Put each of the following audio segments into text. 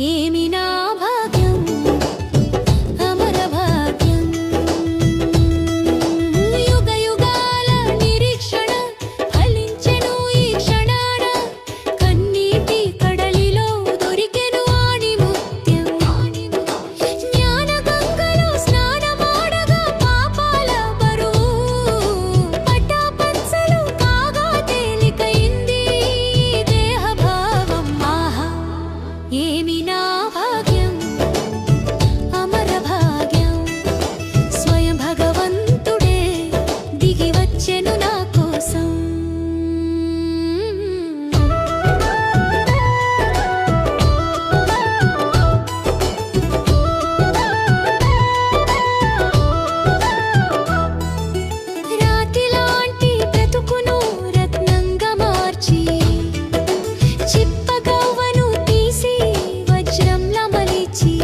ఏమి నా భాగ్యం అమర భాగ్యం యుగ యుగాల నిరీక్షణ ఫలించెను ఈ క్షణాన కన్నీటి కడలిలో దొరికెను ఆణి ముత్యం జ్ఞాన గంగలో స్నానమాడగా పాపాల బరువు పటాపంచలు కాగా తేలికైంది దేహ భావం ఆహా ఏమి నా భాగ్యం అమర భాగ్యం స్వయం భగవంతుడే దిగి వచ్చెను నా కోసం రాతిలాంటి బ్రతుకును రత్నంగా మార్చి చిప్పగవ్వను తీసి వజ్రంలా మలిచి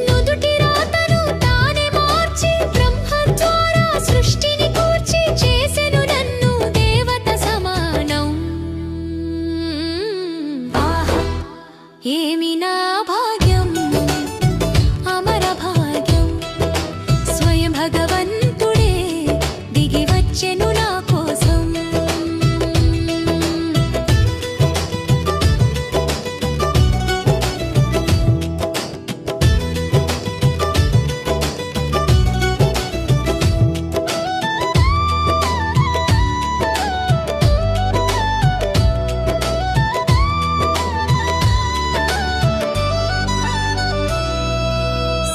నుదుటి రాతను తానే మార్చి బ్రహ్మ ద్వారా సృష్టిని కూర్చి చేసెను నన్ను దేవత సమానం ఆహా ఏమి నా భాగ్యం అమర భాగ్యం స్వయం భగవంతుడే దిగి వచ్చెను నా కోసం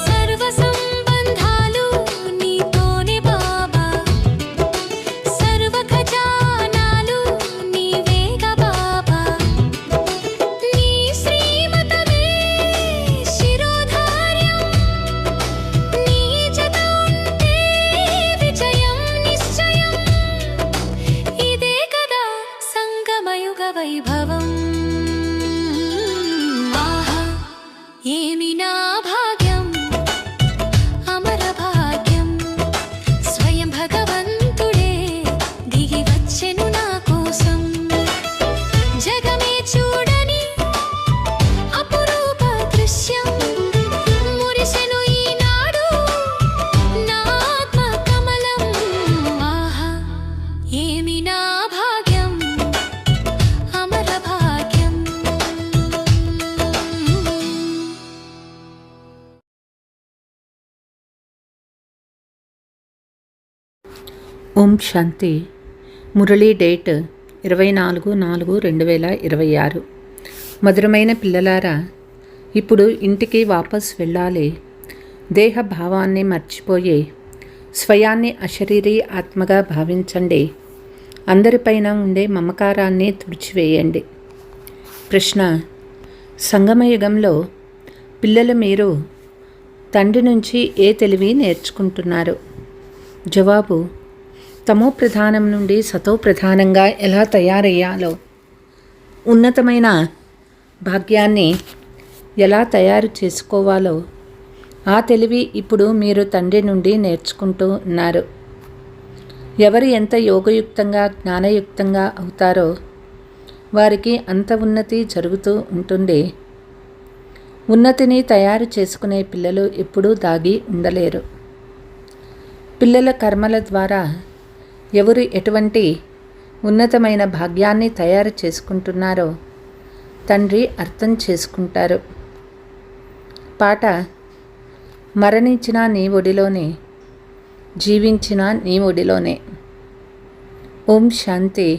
సర్వ సంబంధాలు నీతోనే బాబా సర్వ ఖజానాలు నీవేగా బాబా నీ శ్రీమతమే శిరోధార్యం నీ జత ఉంటే విజయం నిశ్చయం ఇదే కదా సంగమయుగ వైభవం ఆహా ఏమి నా భాగ్యం అమర భాగ్యం స్వయం భగవంతుడే దిగి వచ్చెను నా కోసం జగమే చూడని అపురూప దృశ్యం మురిసెను ఈనాడు నా ఆత్మ కమలం ఆహా ఏమి నా భాగ్యం అమర భాగ్యం ఓం శాంతి. మురళీ డేట్ 24/4/2026. మధురమైన పిల్లలారా, ఇప్పుడు ఇంటికి వాపస్ వెళ్ళాలి. దేహ భావాన్ని మర్చిపోయి స్వయాన్ని అశరీరీ ఆత్మగా భావించండి. అందరిపైన ఉండే మమకారాన్ని తుడిచివేయండి. ప్రశ్న: సంగమయుగంలో పిల్లలు మీరు తండ్రి నుంచి ఏ తెలివి నేర్చుకుంటున్నారు? జవాబు: తమో ప్రధానం నుండి సతో ప్రధానంగా ఎలా తయారయ్యాలో, ఉన్నతమైన భాగ్యాన్ని ఎలా తయారు చేసుకోవాలో ఆ తెలివి ఇప్పుడు మీరు తండ్రి నుండి నేర్చుకుంటూ ఉన్నారు. ఎవరు ఎంత యోగయుక్తంగా జ్ఞానయుక్తంగా అవుతారో వారికి అంత ఉన్నతి జరుగుతూ ఉంటుంది. ఉన్నతిని తయారు చేసుకునే పిల్లలు ఎప్పుడూ దాగి ఉండలేరు. పిల్లల కర్మల ద్వారా ఎవరు ఎటువంటి ఉన్నతమైన భాగ్యాన్ని తయారు చేసుకుంటున్నారో తండ్రి అర్థం చేసుకుంటారు. పాట: మరణించిన నీ ఒడిలోనే, జీవించిన నీ ఒడిలోనే. ఓం శాంతి.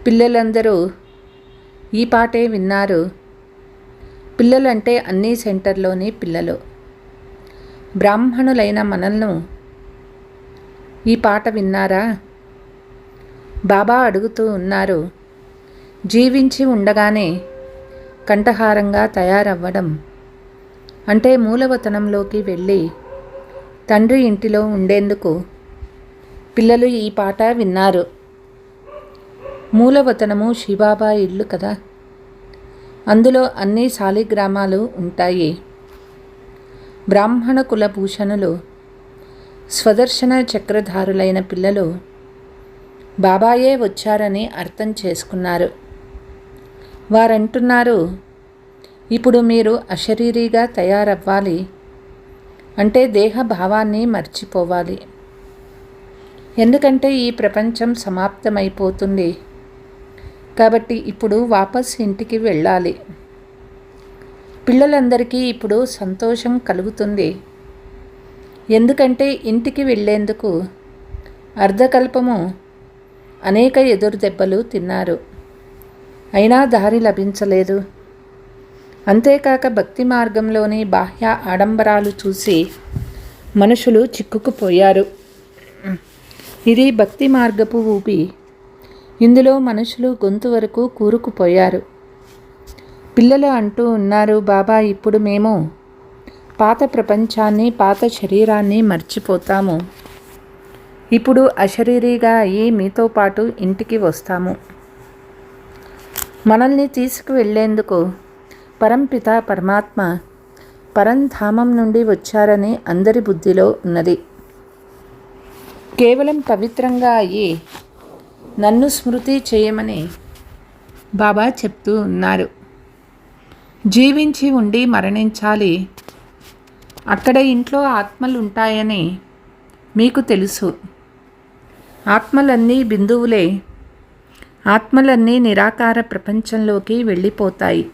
పిల్లలందరూ ఈ పాటే విన్నారు. పిల్లలంటే అన్ని సెంటర్లోని పిల్లలు. బ్రాహ్మణులైన మనల్ని ఈ పాట విన్నారా? బాబా అడుగుతూ ఉన్నారు, జీవించి ఉండగానే కంఠహారంగా తయారవ్వడం అంటే మూలవతనంలోకి వెళ్ళి తండ్రి ఇంటిలో ఉండేందుకు పిల్లలు ఈ పాట విన్నారు. మూలవతనము శివబాబా ఇల్లు కదా, అందులో అన్ని శాలిగ్రామాలు ఉంటాయి. బ్రాహ్మణ కులభూషణులు స్వదర్శన చక్రధారులైన పిల్లలు బాబాయే వచ్చారని అర్థం చేసుకున్నారు. వారంటున్నారు, ఇప్పుడు మీరు అశరీరిగా తయారవ్వాలి అంటే దేహ భావాన్ని మర్చిపోవాలి. ఎందుకంటే ఈ ప్రపంచం సమాప్తమైపోతుంది కాబట్టి ఇప్పుడు వాపస్ ఇంటికి వెళ్ళాలి. పిల్లలందరికీ ఇప్పుడు సంతోషం కలుగుతుంది. ఎందుకంటే ఇంటికి వెళ్ళేందుకు అర్ధకల్పము అనేక ఎదురు దెబ్బలు తిన్నారు, అయినా దారి లభించలేదు. అంతేకాక భక్తి మార్గంలోని బాహ్య ఆడంబరాలు చూసి మనుషులు చిక్కుకుపోయారు. ఇది భక్తి మార్గపు ఊపి. ఇందులో మనుషులు గొంతు వరకు కూరుకుపోయారు. పిల్లలు అంటూ ఉన్నారు, బాబా ఇప్పుడు మేము పాత ప్రపంచాన్ని పాత శరీరాన్ని మర్చిపోతాము. ఇప్పుడు అశరీరిగా అయ్యి మీతో పాటు ఇంటికి వస్తాము. మనల్ని తీసుకువెళ్ళేందుకు పరంపిత పరమాత్మ పరంధామం నుండి వచ్చారని అందరి బుద్ధిలో ఉన్నది. కేవలం పవిత్రంగా అయ్యి నన్ను స్మృతి చేయమని బాబా చెప్తూ ఉన్నారు. జీవించి ఉండి మరణించాలి. అక్కడ ఇంట్లో ఆత్మలు ఉంటాయని మీకు తెలుసు. ఆత్మలన్నీ బిందువులే. ఆత్మలన్నీ నిరాకార ప్రపంచంలోకి వెళ్ళిపోతాయి.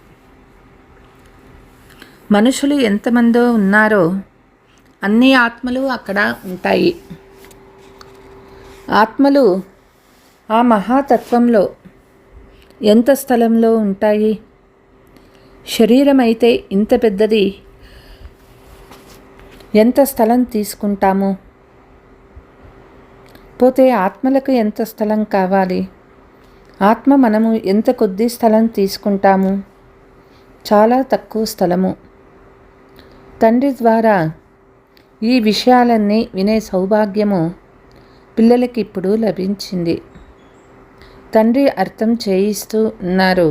మనుషులు ఎంతమందో ఉన్నారో అన్ని ఆత్మలు అక్కడ ఉంటాయి. ఆత్మలు ఆ మహాతత్వంలో ఎంత స్థలంలో ఉంటాయి? శరీరం అయితే ఇంత పెద్దది, ఎంత స్థలం తీసుకుంటాము? పోతే ఆత్మలకు ఎంత స్థలం కావాలి? ఆత్మ మనము ఎంత కొద్ది స్థలం తీసుకుంటాము? చాలా తక్కువ స్థలము. తండ్రి ద్వారా ఈ విషయాలన్నీ వినే సౌభాగ్యము పిల్లలకి ఇప్పుడు లభించింది. తండ్రి అర్థం చేయిస్తూ ఉన్నారు.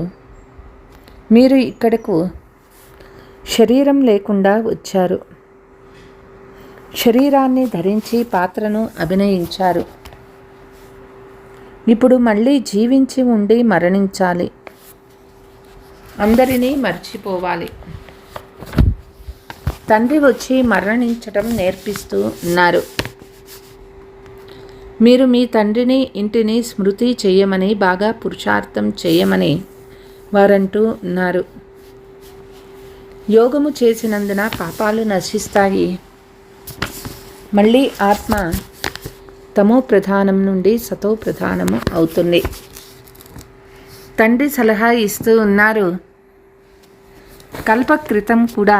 మీరు ఇక్కడకు శరీరం లేకుండా వచ్చారు. శరీరాన్ని ధరించి పాత్రను అభినయించారు. ఇప్పుడు మళ్ళీ జీవించి ఉండి మరణించాలి. అందరినీ మర్చిపోవాలి. తండ్రి వచ్చి మరణించటం నేర్పిస్తూ ఉన్నారు. మీరు మీ తండ్రిని ఇంటిని స్మృతి చేయమని, బాగా పురుషార్థం చేయమని వారంటూ ఉన్నారు. యోగము చేసినందున పాపాలు నశిస్తాయి. మళ్ళీ ఆత్మ తమో ప్రధానం నుండి సతో ప్రధానము అవుతుంది. తండ్రి సలహా ఇస్తూ ఉన్నారు. కల్పక్రితం కూడా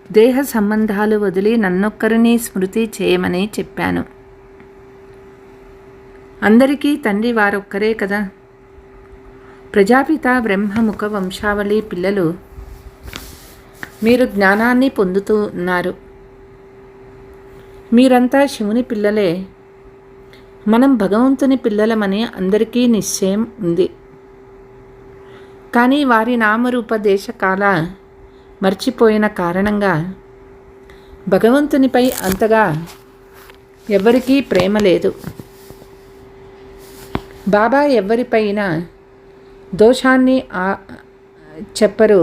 దేహ సంబంధాలు వదిలి నన్నొక్కరిని స్మృతి చేయమని చెప్పాను. అందరికీ తండ్రి వారొక్కరే కదా. ప్రజాపిత బ్రహ్మముఖ వంశావళి పిల్లలు మీరు జ్ఞానాన్ని పొందుతూ ఉన్నారు. మీరంతా శివుని పిల్లలే. మనం భగవంతుని పిల్లలమని అందరికీ నిశ్చయం ఉంది. కానీ వారి నామరూప దేశకాల మర్చిపోయిన కారణంగా భగవంతునిపై అంతగా ఎవరికీ ప్రేమ లేదు. బాబా ఎవరిపైన దోషాన్ని చెప్పరు.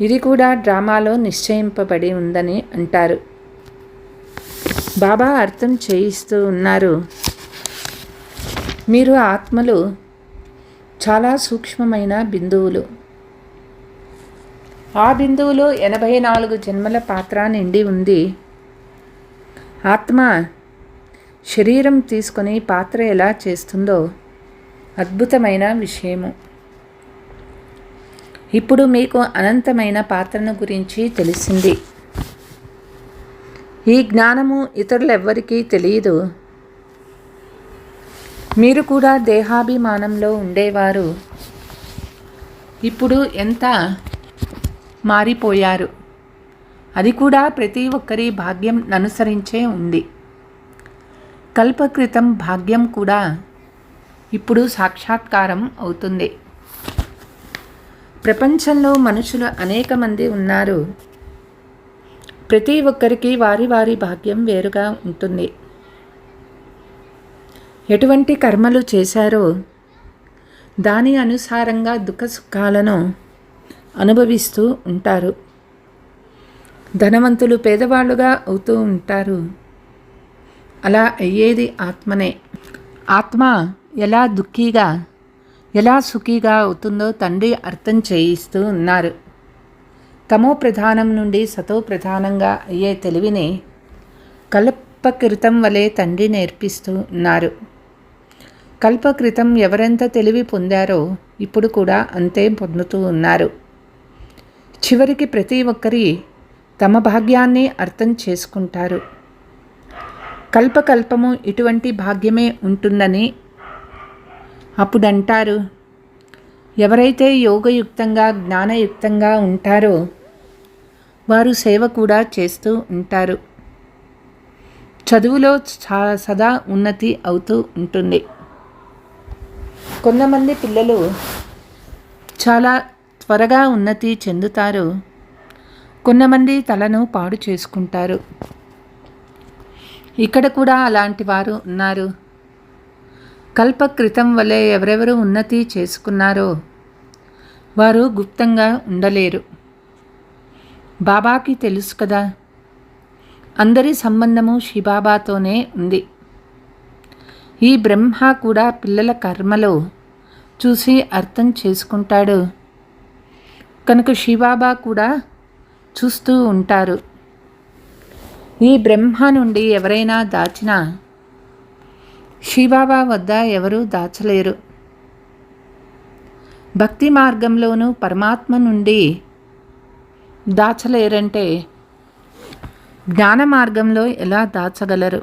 ఇది కూడా డ్రామాలో నిశ్చయింపబడి ఉందని అంటారు. బాబా అర్థం చేయిస్తూ ఉన్నారు. మీరు ఆత్మలు చాలా సూక్ష్మమైన బిందువులు. ఆ బిందువులో 84 జన్మల పాత్ర నిండి ఉంది. ఆత్మ శరీరం తీసుకొని పాత్ర ఎలా చేస్తుందో అద్భుతమైన విషయము. ఇప్పుడు మీకు అనంతమైన పాత్రను గురించి తెలిసింది. ఈ జ్ఞానము ఇతరులెవ్వరికీ తెలియదు. మీరు కూడా దేహాభిమానంలో ఉండేవారు. ఇప్పుడు ఎంత మారిపోయారు. అది కూడా ప్రతి ఒక్కరి భాగ్యం అనుసరించే ఉంది. కల్పకృతం భాగ్యం కూడా ఇప్పుడు సాక్షాత్కారం అవుతుంది. ప్రపంచంలో మనుషులు అనేక మంది ఉన్నారు. ప్రతి ఒక్కరికి వారి వారి భాగ్యం వేరుగా ఉంటుంది. ఎటువంటి కర్మలు చేశారో దాని అనుసారంగా దుఃఖ సుఖాలను అనుభవిస్తూ ఉంటారు. ధనవంతులు పేదవాళ్ళుగా అవుతూ ఉంటారు. అలా అయ్యేది ఆత్మనే. ఆత్మ ఎలా దుఃఖీగా ఎలా సుఖీగా అవుతుందో తండ్రి అర్థం చేయిస్తూ ఉన్నారు. తమో ప్రధానం నుండి సతో ప్రధానంగా అయ్యే తెలివిని కల్పకృతం వలె తండ్రి నేర్పిస్తూ ఉన్నారు. కల్పకృతం ఎవరెంత తెలివి పొందారో ఇప్పుడు కూడా అంతే పొందుతూ ఉన్నారు. చివరికి ప్రతి ఒక్కరి తమ భాగ్యాన్ని అర్థం చేసుకుంటారు. కల్పకల్పము ఇటువంటి భాగ్యమే ఉంటుందని అప్పుడంటారు. ఎవరైతే యోగయుక్తంగా జ్ఞానయుక్తంగా ఉంటారో వారు సేవ కూడా చేస్తూ ఉంటారు. చదువులో సదా ఉన్నతి అవుతూ ఉంటుంది. కొంతమంది పిల్లలు చాలా త్వరగా ఉన్నతి చెందుతారు. కొంతమంది తలను పాడు చేసుకుంటారు. ఇక్కడ కూడా అలాంటి వారు ఉన్నారు. కల్పకృతం వలె ఎవరెవరు ఉన్నతి చేసుకున్నారో వారు గుప్తంగా ఉండలేరు. బాబాకి తెలుసు కదా, అందరి సంబంధము శివబాబాతోనే ఉంది. ఈ బ్రహ్మ కూడా పిల్లల కర్మలో చూసి అర్థం చేసుకుంటాడు కనుక శివబాబా కూడా చూస్తూ ఉంటారు. ఈ బ్రహ్మ నుండి ఎవరైనా దాచినా శివబాబా వద్ద ఎవరూ దాచలేరు. భక్తి మార్గంలోనూ పరమాత్మ నుండి దాచలేరంటే జ్ఞాన మార్గంలో ఎలా దాచగలరు?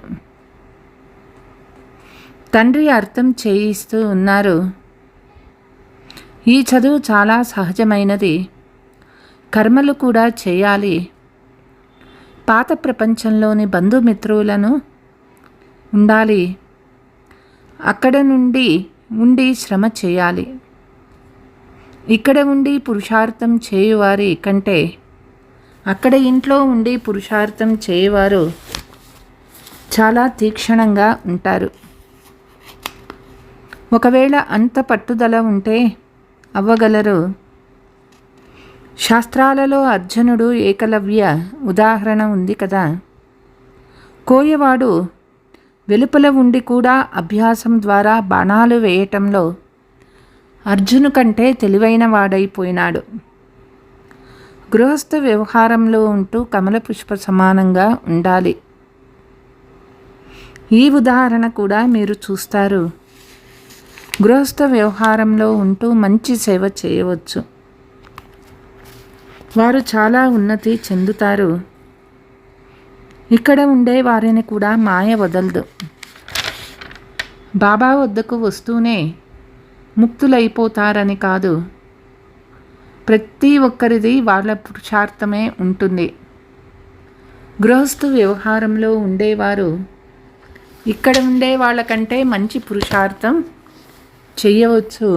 తండ్రి అర్థం చేయిస్తూ ఉన్నారు. ఈ చదువు చాలా సహజమైనది. కర్మలు కూడా చేయాలి. పాత ప్రపంచంలోని బంధుమిత్రులను ఉండాలి. అక్కడ నుండి ఉండి శ్రమ చేయాలి. ఇక్కడ ఉండి పురుషార్థం చేయువారి కంటే అక్కడ ఇంట్లో ఉండి పురుషార్థం చేయవారు చాలా తీక్షణంగా ఉంటారు. ఒకవేళ అంత పట్టుదల ఉంటే అవ్వగలరు. శాస్త్రాలలో అర్జునుడు ఏకలవ్య ఉదాహరణ ఉంది కదా. కోయవాడు వెలుపల ఉండి కూడా అభ్యాసం ద్వారా బాణాలు వేయటంలో అర్జును కంటే తెలివైన వాడైపోయినాడు. గృహస్థ వ్యవహారంలో ఉంటూ కమల పుష్ప సమానంగా ఉండాలి. ఈ ఉదాహరణ కూడా మీరు చూస్తారు. గృహస్థ వ్యవహారంలో ఉంటూ మంచి సేవ చేయవచ్చు. వారు చాలా ఉన్నతి చెందుతారు. ఇక్కడ ఉండే వారిని కూడా మాయ వదలదు. బాబా వద్దకు వస్తూనే ముక్తులైపోతారని కాదు. ప్రతి ఒక్కరిది వాళ్ళ పురుషార్థమే ఉంటుంది. గృహస్థు వ్యవహారంలో ఉండేవారు ఇక్కడ ఉండే వాళ్ళకంటే మంచి పురుషార్థం చెయ్యవచ్చు.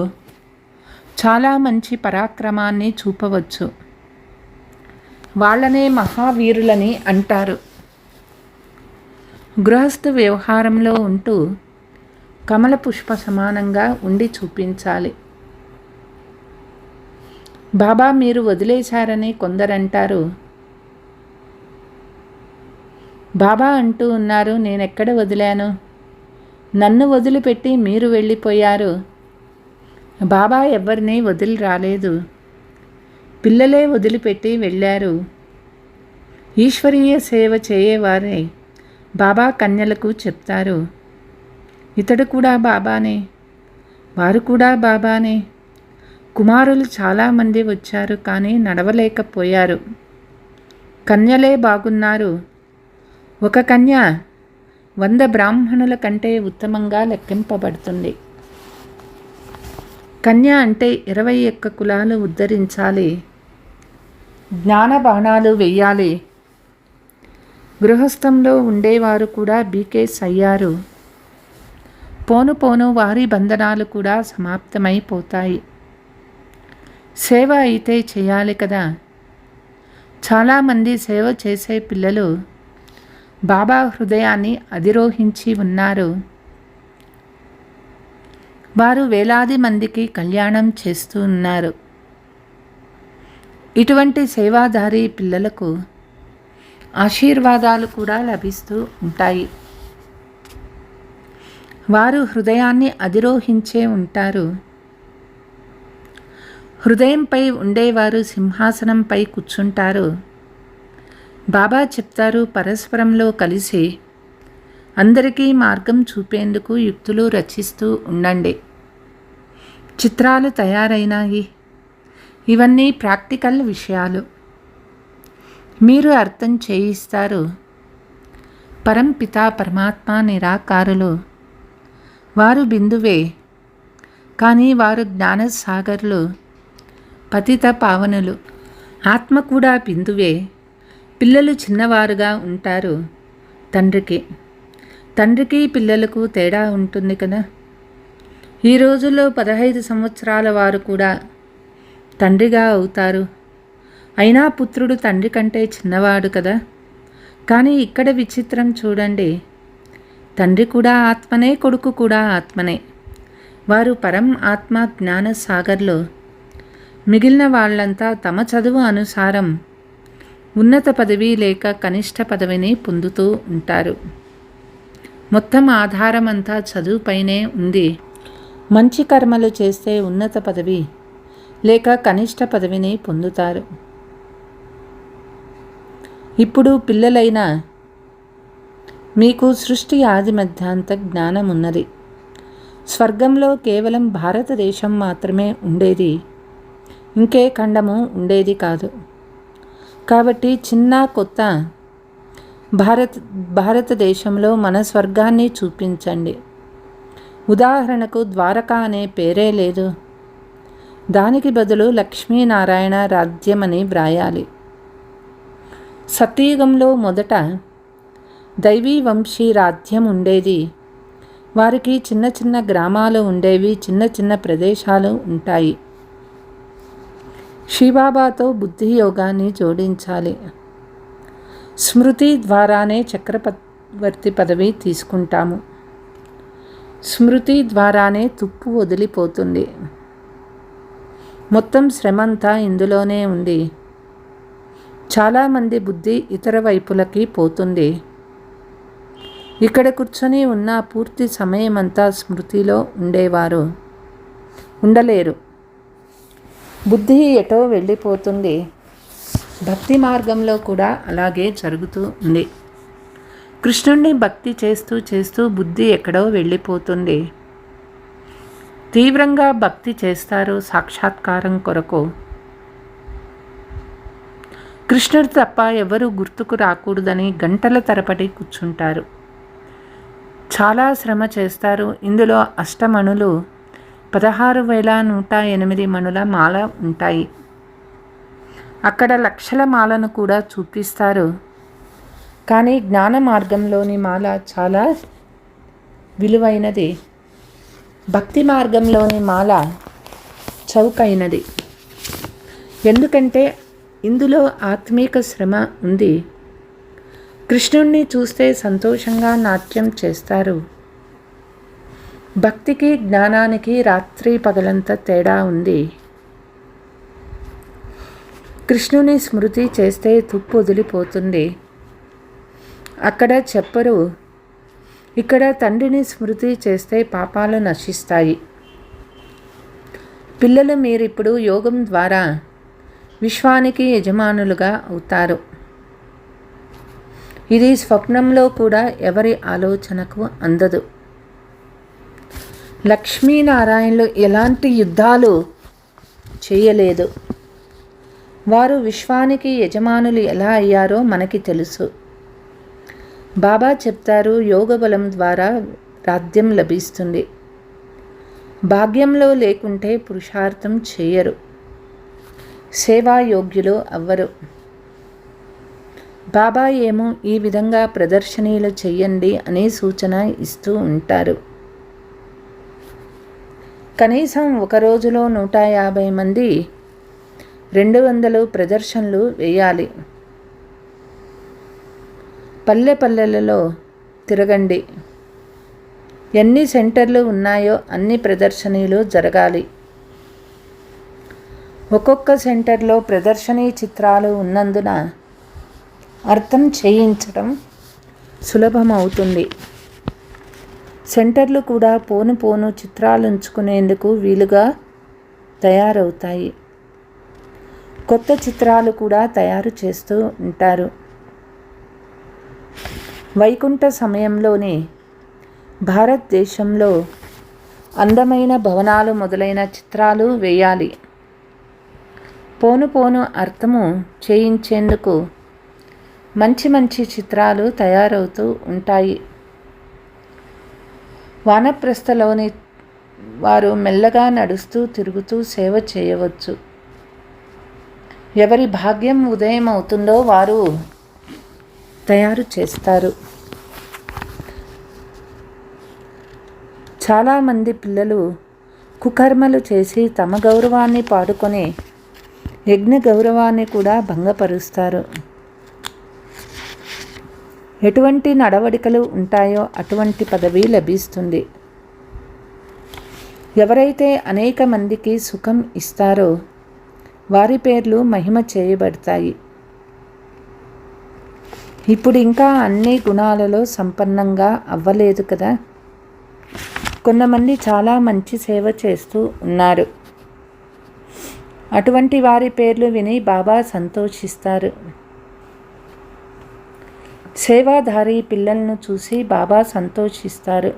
చాలా మంచి పరాక్రమాన్ని చూపవచ్చు. వాళ్ళనే మహావీరులని అంటారు. గృహస్థ వ్యవహారంలో ఉంటూ కమల పుష్ప సమానంగా ఉండి చూపించాలి. బాబా మీరు వదిలేశారని కొందరంటారు. బాబా అంటూ ఉన్నారు, నేనెక్కడ వదిలాను? నన్ను వదిలిపెట్టి మీరు వెళ్ళిపోయారు. బాబా ఎవరిని వదిలి రాలేదు. పిల్లలే వదిలిపెట్టి వెళ్ళారు. ఈశ్వరీయ సేవ చేయవారే బాబా కన్యలకు చెప్తారు. ఇతడు కూడా బాబానే, వారు కూడా బాబానే. కుమారులు చాలామంది వచ్చారు కానీ నడవలేకపోయారు. కన్యలే బాగున్నారు. ఒక కన్య 100 బ్రాహ్మణుల కంటే ఉత్తమంగా లెక్కింపబడుతుంది. కన్య అంటే 21 కులాలు ఉద్ధరించాలి. జ్ఞాన బాణాలు వెయ్యాలి. గృహస్థంలో ఉండేవారు కూడా బీకేస్ అయ్యారు. పోను పోను వారి బంధనాలు కూడా సమాప్తమైపోతాయి. సేవ అయితే చేయాలి కదా. చాలామంది సేవ చేసే పిల్లలు బాబా హృదయాన్ని అధిరోహించి ఉన్నారు. వారు వేలాది మందికి కళ్యాణం చేస్తూ ఉన్నారు. ఇటువంటి సేవాదారి పిల్లలకు ఆశీర్వాదాలు కూడా లభిస్తూ ఉంటాయి. వారు హృదయాన్ని అధిరోహించే ఉంటారు. హృదయంపై ఉండేవారు సింహాసనంపై కూర్చుంటారు. బాబా చెప్తారు, పరస్పరంలో కలిసి అందరికీ మార్గం చూపేందుకు యుక్తులు రచిస్తూ ఉండండి. చిత్రాలు తయారైనాయి. ఇవన్నీ ప్రాక్టికల్ విషయాలు. మీరు అర్థం చేయిస్తారు. పరంపిత పరమాత్మ నిరాకారులు. వారు బిందువే, కానీ వారు జ్ఞానసాగర్లు, పతిత పావనులు. ఆత్మ కూడా బిందువే. పిల్లలు చిన్నవారుగా ఉంటారు. తండ్రికి పిల్లలకు తేడా ఉంటుంది కదా. ఈ రోజుల్లో 15 సంవత్సరాల వారు కూడా తండ్రిగా అవుతారు. అయినా పుత్రుడు తండ్రి కంటే చిన్నవాడు కదా. కానీ ఇక్కడ విచిత్రం చూడండి. తండ్రి కూడా ఆత్మనే, కొడుకు కూడా ఆత్మనే. వారు పరం ఆత్మ జ్ఞాన సాగర్లో. మిగిలిన వాళ్ళంతా తమ చదువు అనుసారం ఉన్నత పదవి లేక కనిష్ట పదవిని పొందుతూ ఉంటారు. మొత్తం ఆధారం అంతా చదువుపైనే ఉంది. మంచి కర్మలు చేస్తే ఉన్నత పదవి లేక కనిష్ట పదవిని పొందుతారు. ఇప్పుడు పిల్లలైన మీకు సృష్టి ఆది మధ్యాంత జ్ఞానం ఉన్నది. స్వర్గంలో కేవలం భారతదేశం మాత్రమే ఉండేది, ఇంకే ఖండము ఉండేది కాదు. కాబట్టి చిన్న కొత్త భారతదేశంలో మన స్వర్గాన్ని చూపించండి. ఉదాహరణకు ద్వారకా అనే పేరే లేదు. దానికి బదులు లక్ష్మీనారాయణ రాజ్యమని వ్రాయాలి. సత్యయుగంలో మొదట దైవీ వంశీ రాజ్యం ఉండేది. వారికి చిన్న చిన్న గ్రామాలు ఉండేవి, చిన్న చిన్న ప్రదేశాలు ఉంటాయి. శివబాబాతో బుద్ధి యోగాన్ని జోడించాలి. స్మృతి ద్వారానే చక్రవర్తి పదవి తీసుకుంటాము. స్మృతి ద్వారానే తుప్పు వదిలిపోతుంది. మొత్తం శ్రమంతా ఇందులోనే ఉంది. చాలామంది బుద్ధి ఇతర వైపులకి పోతుంది. ఇక్కడ కూర్చొని ఉన్న పూర్తి సమయమంతా స్మృతిలో ఉండేవారు ఉండలేరు. బుద్ధి ఎటో వెళ్ళిపోతుంది. భక్తి మార్గంలో కూడా అలాగే జరుగుతూ ఉంది. కృష్ణుణ్ణి భక్తి చేస్తూ చేస్తూ బుద్ధి ఎక్కడో వెళ్ళిపోతుంది. తీవ్రంగా భక్తి చేస్తారు సాక్షాత్కారం కొరకు. కృష్ణుడు తప్ప ఎవరు గుర్తుకు రాకూడదని గంటల తరబడి కూర్చుంటారు. చాలా శ్రమ చేస్తారు. ఇందులో అష్టమణులు 16,108 మణుల మాల ఉంటాయి. అక్కడ లక్షల మాలను కూడా చూపిస్తారు. కానీ జ్ఞాన మార్గంలోని మాల చాలా విలువైనది. భక్తి మార్గంలోని మాల చౌకైనది. ఎందుకంటే ఇందులో ఆత్మీక శ్రమ ఉంది. కృష్ణుణ్ణి చూస్తే సంతోషంగా నాట్యం చేస్తారు. భక్తికి జ్ఞానానికి రాత్రి పగలంత తేడా ఉంది. కృష్ణుని స్మృతి చేస్తే తుప్పు వదిలిపోతుంది. అక్కడ చెప్పరు. ఇక్కడ తండ్రిని స్మృతి చేస్తే పాపాలు నశిస్తాయి. పిల్లలు మీరిప్పుడు యోగం ద్వారా విశ్వానికి యజమానులుగా అవుతారు. ఇది స్వప్నంలో కూడా ఎవరి ఆలోచనకు అందదు. లక్ష్మీనారాయణులు ఎలాంటి యుద్ధాలు చేయలేదు. వారు విశ్వానికి యజమానులు ఎలా అయ్యారో మనకి తెలుసు. బాబా చెప్తారు, యోగ బలం ద్వారా రాజ్యం లభిస్తుంది. భాగ్యంలో లేకుంటే పురుషార్థం చేయరు, సేవాయోగ్యులు అవ్వరు. బాబా ఏమో ఈ విధంగా ప్రదర్శనీలు చెయ్యండి అనే సూచన ఇస్తూ ఉంటారు. కనీసం ఒక రోజులో 150 మంది 200 ప్రదర్శనలు వేయాలి. పల్లెలలో తిరగండి. ఎన్ని సెంటర్లు ఉన్నాయో అన్ని ప్రదర్శనలు జరగాలి. ఒక్కొక్క సెంటర్లో ప్రదర్శనీ చిత్రాలు ఉన్నందున అర్థం చేయించడం సులభమవుతుంది. సెంటర్లు కూడా పోను పోను చిత్రాలు ఉంచుకునేందుకు వీలుగా తయారవుతాయి. కొత్త చిత్రాలు కూడా తయారు చేస్తూ ఉంటారు. వైకుంఠ సమయంలోనే భారతదేశంలో అందమైన భవనాలు మొదలైన చిత్రాలు వేయాలి. పోను పోను అర్థము చేయించేందుకు మంచి మంచి చిత్రాలు తయారవుతూ ఉంటాయి. వానప్రస్థలోని వారు మెల్లగా నడుస్తూ తిరుగుతూ సేవ చేయవచ్చు. ఎవరి భాగ్యం ఉదయం అవుతుందో వారు తయారు చేస్తారు. చాలామంది పిల్లలు కుకర్మలు చేసి తమ గౌరవాన్ని పాడుకొని యజ్ఞ గౌరవాన్ని కూడా భంగపరుస్తారు. ఎటువంటి నడవడికలు ఉంటాయో అటువంటి పదవి లభిస్తుంది. ఎవరైతే అనేక మందికి సుఖం ఇస్తారో వారి పేర్లు మహిమ చేయబడతాయి. ఇప్పుడు ఇంకా అన్ని గుణాలలో సంపన్నంగా అవ్వలేదు కదా. కొంతమంది చాలా మంచి సేవ చేస్తూ ఉన్నారు. అటువంటి వారి పేర్లు విని బాబా సంతోషిస్తారు. సేవాధారి పిల్లలను చూసి బాబా సంతోషిస్తారు.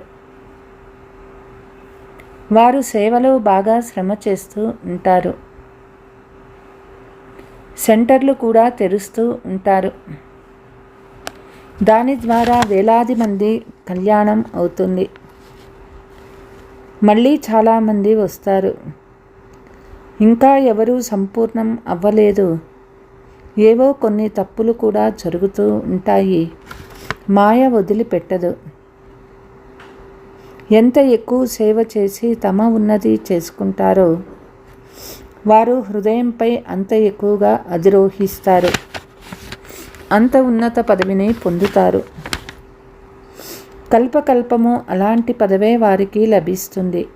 వారు సేవలో బాగా శ్రమ చేస్తూ ఉంటారు. సెంటర్లు కూడా తెరుస్తూ ఉంటారు. దాని ద్వారా వేలాది మంది కళ్యాణం అవుతుంది. మళ్ళీ చాలామంది వస్తారు. ఇంకా ఎవరూ సంపూర్ణం అవ్వలేదు. ఏవో కొన్ని తప్పులు కూడా జరుగుతూ ఉంటాయి. మాయ వదిలిపెట్టదు. ఎంత ఎక్కువ సేవ చేసి తమ ఉన్నతి చేసుకుంటారో వారు హృదయంపై అంత ఎక్కువగా అధిరోహిస్తారు. అంత ఉన్నత పదవిని పొందుతారు. కల్పకల్పము అలాంటి పదవే వారికి లభిస్తుంది.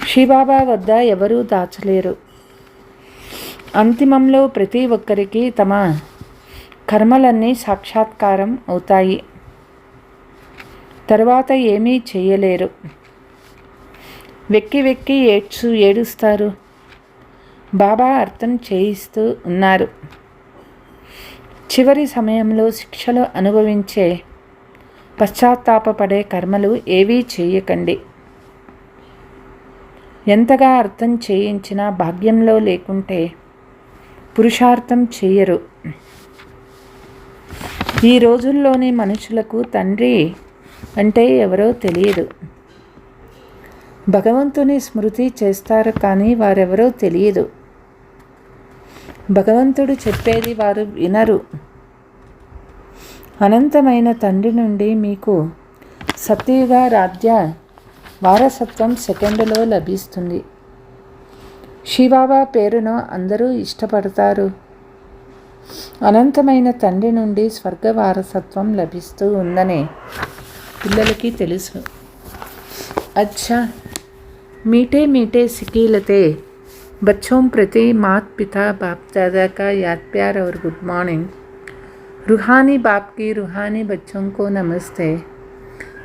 శివబాబా వద్ద ఎవరూ దాచలేరు. అంతిమంలో ప్రతి ఒక్కరికి తమ కర్మలన్నీ సాక్షాత్కారం అవుతాయి. తర్వాత ఏమీ చేయలేరు. వెక్కి వెక్కి ఏడుస్తారు. బాబా అర్థం చేయిస్తూ ఉన్నారు. చివరి సమయంలో శిక్షలు అనుభవించే పశ్చాత్తాపపడే కర్మలు ఏవీ చేయకండి. ఎంతగా అర్థం చేయించినా భాగ్యంలో లేకుంటే పురుషార్థం చేయరు. ఈ రోజుల్లోని మనుషులకు తండ్రి అంటే ఎవరో తెలియదు. భగవంతుని స్మృతి చేస్తారు కానీ వారెవరో తెలియదు. భగవంతుడు చెప్పేది వారు వినరు. అనంతమైన తండ్రి నుండి మీకు సత్యుగ రాజ్య వారసత్వం సెకండ్లో లభిస్తుంది. శివబాబా పేరును అందరూ ఇష్టపడతారు. అనంతమైన తండ్రి నుండి స్వర్గ వారసత్వం లభిస్తూ ఉందని పిల్లలకి తెలుసు. अच्छा मीठे मीठे सिकीलते बच्चों प्रति माता पिता बाप दादा का याद प्यार और गुड मॉर्निंग. रूहानी बाप की रूहानी बच्चों को नमस्ते.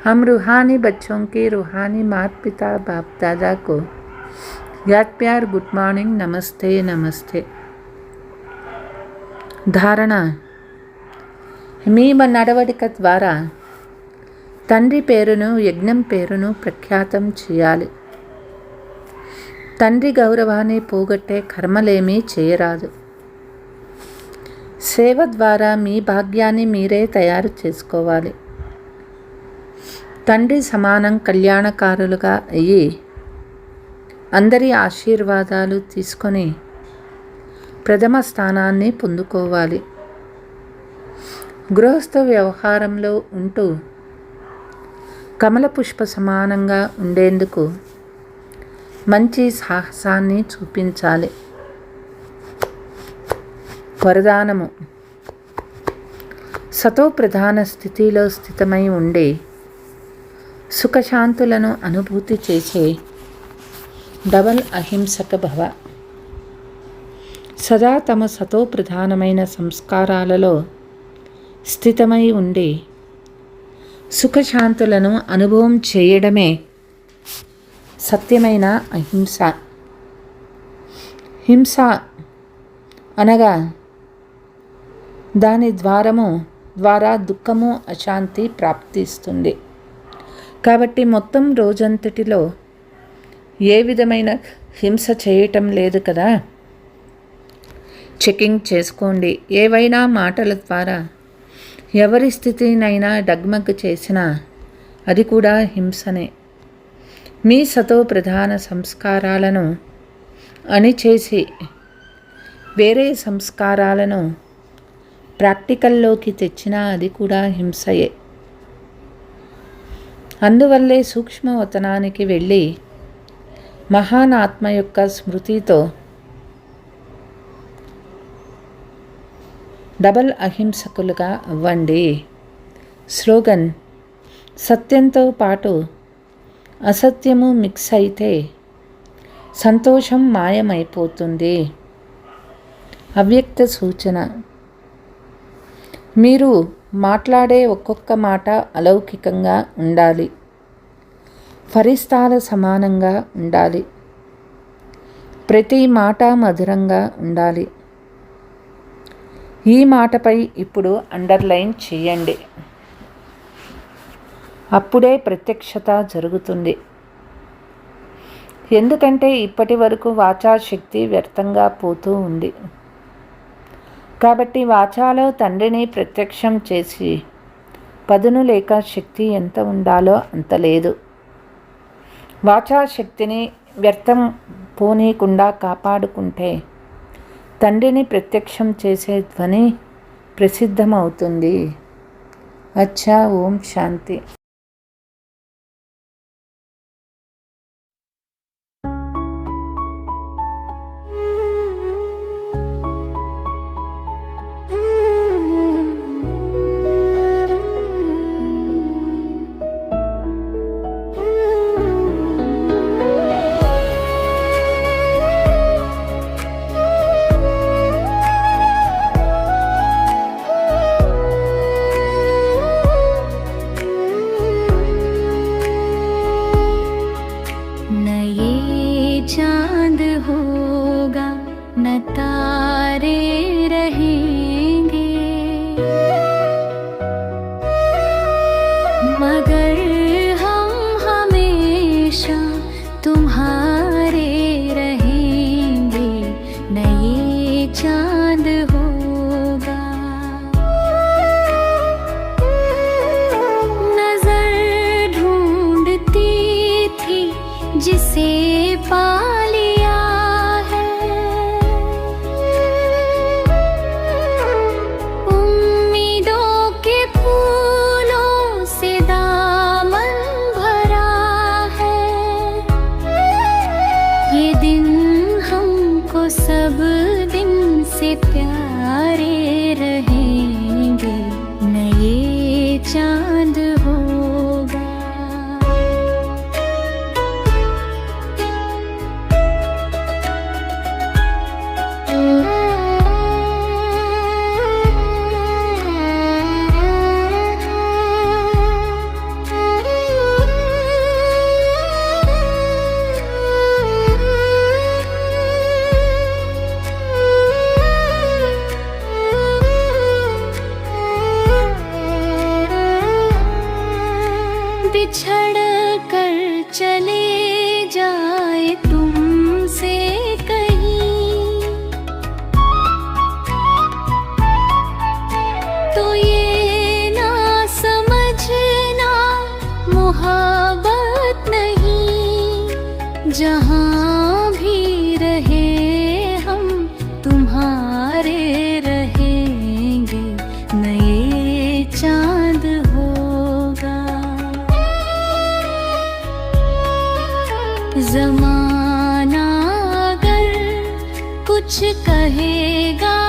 हम रूहानी बच्चों के रूहानी माता पिता बाप दादा को याद प्यार गुड मॉर्निंग नमस्ते नमस्ते. ధారణ. మీ నడవడిక ద్వారా తండ్రి పేరును యజ్ఞం పేరును ప్రఖ్యాతం చేయాలి. తండ్రి గౌరవాన్ని పోగొట్టే కర్మలేమీ చేయరాదు. సేవ ద్వారా మీ భాగ్యాన్ని మీరే తయారు చేసుకోవాలి. తండ్రి సమానం కళ్యాణకారులుగా అయ్యి అందరి ఆశీర్వాదాలు తీసుకొని ప్రథమ స్థానాన్ని పొందుకోవాలి. గృహస్థ వ్యవహారంలో ఉంటూ కమల పుష్ప సమానంగా ఉండేందుకు మంచి సాహసాన్ని చూపించాలి. వరదానము. సతో ప్రధాన స్థితిలో స్థితమై ఉండి సుఖశాంతులను అనుభూతి చేసే డబల్ అహింసక భవ. సదా తమ సతో ప్రధానమైన సంస్కారాలలో స్థితమై ఉండి సుఖశాంతులను అనుభవం చేయడమే సత్యమైన అహింస. హింస అనగా దాని ద్వారా దుఃఖము, అశాంతి ప్రాప్తిస్తుంది. కాబట్టి మొత్తం రోజంతటిలో ఏ విధమైన హింస చేయటం లేదు కదా. చెకింగ్ చేసుకోండి. ఏవైనా మాటల ద్వారా ఎవరి స్థితినైనా డగ్మగ్గు చేసినా అది కూడా హింసనే. మీ సతో ప్రధాన సంస్కారాలను అణిచేసి వేరే సంస్కారాలను ప్రాక్టికల్లోకి తెచ్చినా అది కూడా హింసయే. అందువల్లే సూక్ష్మవతనానికి వెళ్ళి మహాన్ ఆత్మ యొక్క స్మృతితో డబల్ అహింసకులుగా అవ్వండి. స్లోగన్: సత్యంతో పాటు అసత్యము మిక్స్ అయితే సంతోషం మాయమైపోతుంది. అవ్యక్త సూచన: మీరు మాట్లాడే ఒక్కొక్క మాట అలౌకికంగా ఉండాలి. ఫరిస్తాల సమానంగా ఉండాలి. ప్రతి మాట మధురంగా ఉండాలి. ఈ మాటపై ఇప్పుడు అండర్లైన్ చేయండి. అప్పుడే ప్రత్యక్షత జరుగుతుంది. ఎందుకంటే ఇప్పటి వరకు వాచాశక్తి వ్యర్థంగా పోతూ ఉంది. కాబట్టి వాచాలో తండ్రిని ప్రత్యక్షం చేసి పదును లేక శక్తి ఎంత ఉండాలో అంత లేదు. వాచాశక్తిని వ్యర్థం పోనీయకుండా కాపాడుకుంటే తండ్రిని ప్రత్యక్షం చేసే ధ్వని ప్రసిద్ధమవుతుంది. అచ్చా. ఓం శాంతి. जिसे पा लिया है, उम्मीदों के फूलों से दामन भरा है। ये दिन हमको सब दिन से प्यारे रहेंगे, नए चांद होगा। बिछड़ कर चले जाए तुमसे कहीं, तो ये ना समझना मोहब्बत नहीं। जहाँ भी रहे हम तुम्हारे रहेंगे, नए चांद होगा। ज़माना अगर कुछ कहेगा